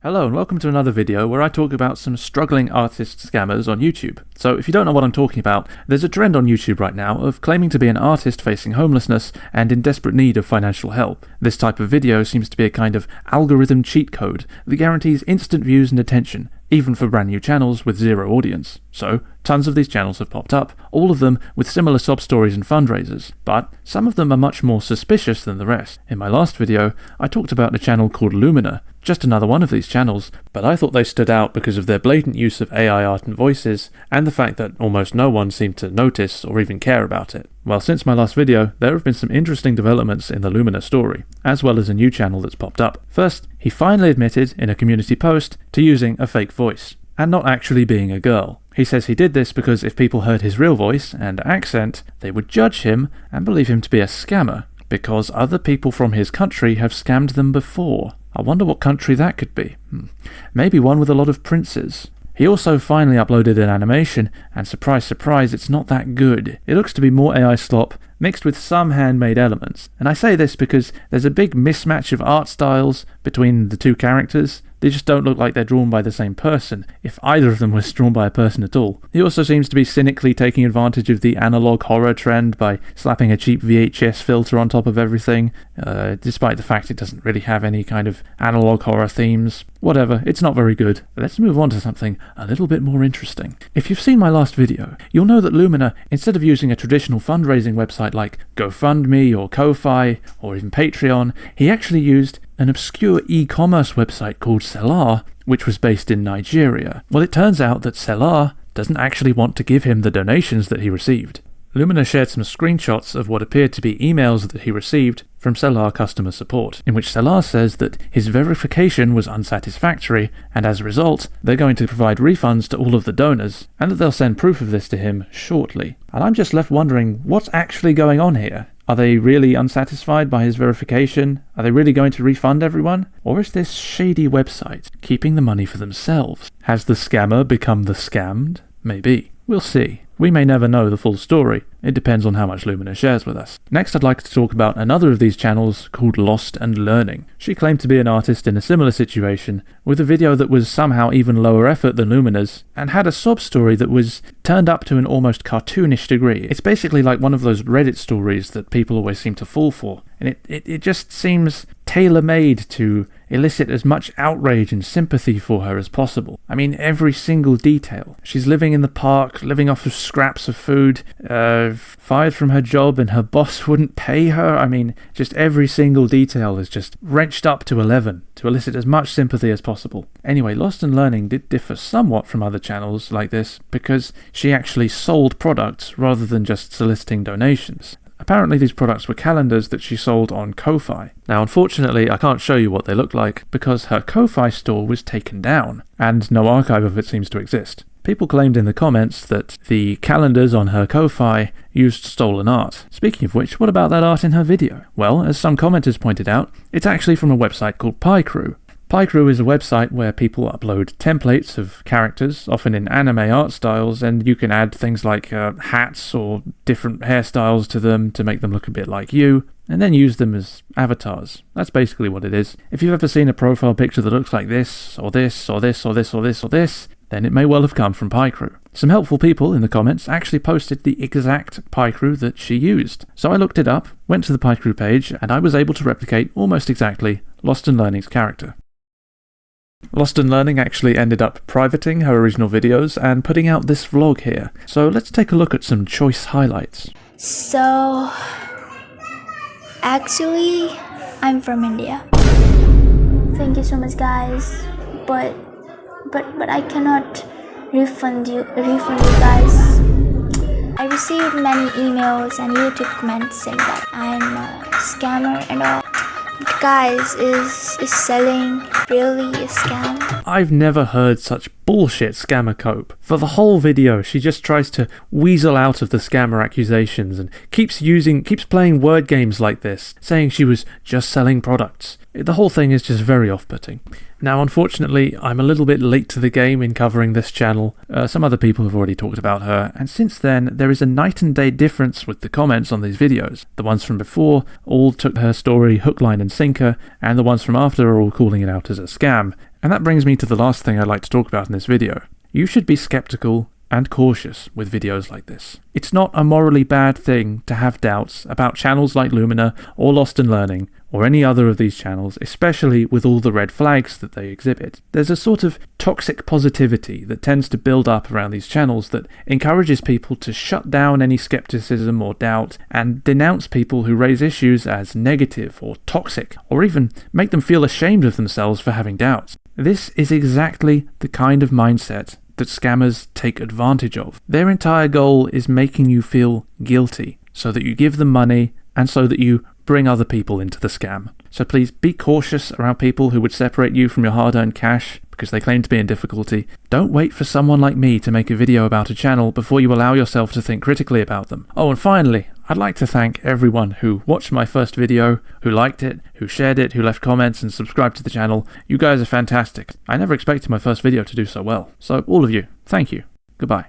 Hello and welcome to another video where I talk about some struggling artist scammers on YouTube. So if you don't know what I'm talking about, there's a trend on YouTube right now of claiming to be an artist facing homelessness and in desperate need of financial help. This type of video seems to be a kind of algorithm cheat code that guarantees instant views and attention, even for brand new channels with zero audience. So, tons of these channels have popped up, all of them with similar sob stories and fundraisers, but some of them are much more suspicious than the rest. In my last video, I talked about a channel called Lumina, just another one of these channels, but I thought they stood out because of their blatant use of AI art and voices, and the fact that almost no one seemed to notice or even care about it. Well, since my last video, there have been some interesting developments in the Lumina story, as well as a new channel that's popped up. First, he finally admitted in a community post to using a fake voice, and not actually being a girl. He says he did this because if people heard his real voice and accent, they would judge him and believe him to be a scammer, because other people from his country have scammed them before. I wonder what country that could be. Maybe one with a lot of princes. He also finally uploaded an animation, and surprise surprise, it's not that good. It looks to be more AI slop, mixed with some handmade elements. And I say this because there's a big mismatch of art styles between the two characters. They just don't look like they're drawn by the same person, if either of them was drawn by a person at all. He also seems to be cynically taking advantage of the analog horror trend by slapping a cheap VHS filter on top of everything, despite the fact it doesn't really have any kind of analog horror themes. Whatever, it's not very good. Let's move on to something a little bit more interesting. If you've seen my last video, you'll know that Lumina, instead of using a traditional fundraising website like GoFundMe or Ko-Fi or even Patreon, he actually used an obscure e-commerce website called Selar, which was based in Nigeria. Well, it turns out that Selar doesn't actually want to give him the donations that he received. Lumina shared some screenshots of what appeared to be emails that he received from Selar customer support, in which Selar says that his verification was unsatisfactory, and as a result, they're going to provide refunds to all of the donors, and that they'll send proof of this to him shortly. And I'm just left wondering, what's actually going on here? Are they really unsatisfied by his verification? Are they really going to refund everyone? Or is this shady website keeping the money for themselves? Has the scammer become the scammed? Maybe. We'll see. We may never know the full story. It depends on how much Lumina shares with us. Next, I'd like to talk about another of these channels called Lost&Learning. She claimed to be an artist in a similar situation, with a video that was somehow even lower effort than Lumina's, and had a sob story that was turned up to an almost cartoonish degree. It's basically like one of those Reddit stories that people always seem to fall for, and it just seems tailor-made to elicit as much outrage and sympathy for her as possible. I mean, every single detail. She's living in the park, living off of scraps of food, fired from her job and her boss wouldn't pay her. I mean, just every single detail is just wrenched up to 11 to elicit as much sympathy as possible. Anyway, Lost&Learning did differ somewhat from other channels like this because she actually sold products rather than just soliciting donations. Apparently these products were calendars that she sold on Ko-Fi. Now unfortunately I can't show you what they look like because her Ko-Fi store was taken down, and no archive of it seems to exist. People claimed in the comments that the calendars on her Ko-Fi used stolen art. Speaking of which, what about that art in her video? Well, as some commenters pointed out, it's actually from a website called PyCrew. PyCrew is a website where people upload templates of characters, often in anime art styles, and you can add things like hats or different hairstyles to them to make them look a bit like you, and then use them as avatars. That's basically what it is. If you've ever seen a profile picture that looks like this, or this, or this, or this, or this, or this, then it may well have come from PyCrew. Some helpful people in the comments actually posted the exact PyCrew that she used. So I looked it up, went to the PyCrew page, and I was able to replicate almost exactly Lost&Learning's character. Lost&Learning actually ended up privating her original videos and putting out this vlog here. So let's take a look at some choice highlights. So, actually, I'm from India. Thank you so much, guys. But I cannot refund you guys. I received many emails and YouTube comments saying that I'm a scammer and all. Guys, is selling really a scam? I've never heard such bullshit scammer cope. For the whole video, she just tries to weasel out of the scammer accusations and keeps playing word games like this, saying she was just selling products. The whole thing is just very off-putting. Now, unfortunately, I'm a little bit late to the game in covering this channel. Some other people have already talked about her, and since then, there is a night and day difference with the comments on these videos. The ones from before all took her story hook, line and sinker, and the ones from after are all calling it out as a scam. And that brings me to the last thing I'd like to talk about in this video. You should be skeptical and cautious with videos like this. It's not a morally bad thing to have doubts about channels like Lumina or Lost&Learning or any other of these channels, especially with all the red flags that they exhibit. There's a sort of toxic positivity that tends to build up around these channels that encourages people to shut down any skepticism or doubt and denounce people who raise issues as negative or toxic, or even make them feel ashamed of themselves for having doubts. This is exactly the kind of mindset that scammers take advantage of. Their entire goal is making you feel guilty so that you give them money and so that you bring other people into the scam. So please be cautious around people who would separate you from your hard-earned cash because they claim to be in difficulty. Don't wait for someone like me to make a video about a channel before you allow yourself to think critically about them. Oh, and finally, I'd like to thank everyone who watched my first video, who liked it, who shared it, who left comments and subscribed to the channel. You guys are fantastic. I never expected my first video to do so well. So all of you, thank you. Goodbye.